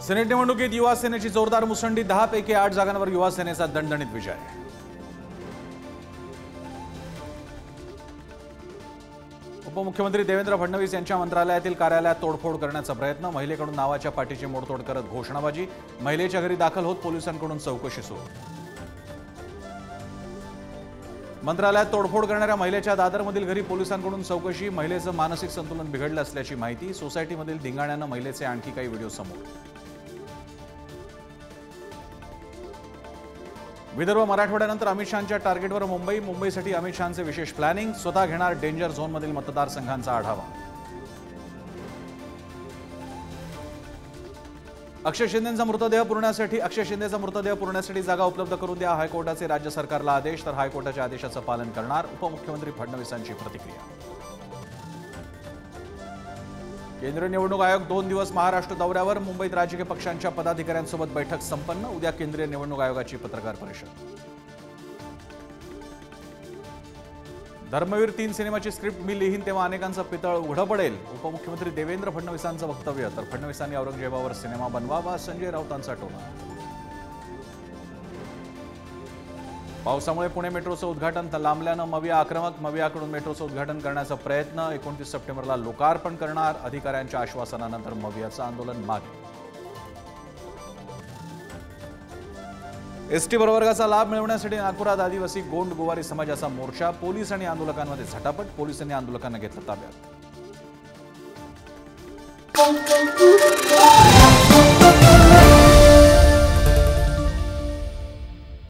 Senate निवडणुकीत युवा सेनेची जोरदार मुसंडी, 10 पैकी 8 जागांवर युवा सेनेचा दणदणीत विजय। उपमुख्यमंत्री देवेंद्र फडणवीस यांच्या मंत्रालयातील कार्यालयात तोडफोड करण्याचा प्रयत्न, महिलेकडून नावाच्या पाटीची मोडतोड करत घोषणाबाजी, महिलेच्या घरी दाखल होत पोलिसांकडून चौकशी सुरू। मंत्रालयात तोडफोड करणाऱ्या महिलेच्या दादरमधील घरी पोलिसांकडून चौकशी, महिलेचं मानसिक संतुलन बिघडलं असल्याची माहिती, सोसायटीमधील धिंगाण्यानं महिलेचे आणखी काही व्हिडिओ समोर। विदर्भ मराठवाड्यानंतर अमित शहांच्या टार्गेटवर मुंबईसाठी अमित शहांचे विशेष प्लॅनिंग, स्वतः घेणार डेंजर झोनमधील मतदारसंघांचा आढावा। अक्षय शिंदेचा मृतदेह पुरण्यासाठी जागा उपलब्ध करून द्या, हायकोर्टाचे राज्य सरकारला आदेश, तर हायकोर्टाच्या आदेशाचं पालन करणार, उपमुख्यमंत्री फडणवीसांची प्रतिक्रिया। केंद्रीय निवडणूक आयोग 2 दिवस महाराष्ट्र दौऱ्यावर, मुंबईत राजकीय पक्षांच्या पदाधिकाऱ्यांसोबत बैठक संपन्न, उद्या केंद्रीय निवडणूक आयोगाची पत्रकार परिषद। धर्मवीर 3 सिनेमाची स्क्रिप्ट मी लिहीन तेव्हा अनेकांचं पितळ उघडं पडेल, उपमुख्यमंत्री देवेंद्र फडणवीसांचं वक्तव्य, तर फडणवीसांनी औरंगजेबावर सिनेमा बनवावा, संजय राऊतांचा टोला। पावसामुळे पुणे मेट्रोचं उद्घाटन लांबल्यानं मविया आक्रमक, मवियाकडून मेट्रोचं उद्घाटन करण्याचा प्रयत्न, 29 सप्टेंबरला लोकार्पण करणार, अधिकाऱ्यांच्या आश्वासनानंतर मवियाचं आंदोलन मागे। एसटी प्रवर्गाचा लाभ मिळवण्यासाठी नागपुरात आदिवासी गोंड गोवारी समाजाचा मोर्चा, पोलीस आणि आंदोलकांमध्ये झटापट, पोलिसांनी आंदोलकांना घेतलं ताब्यात।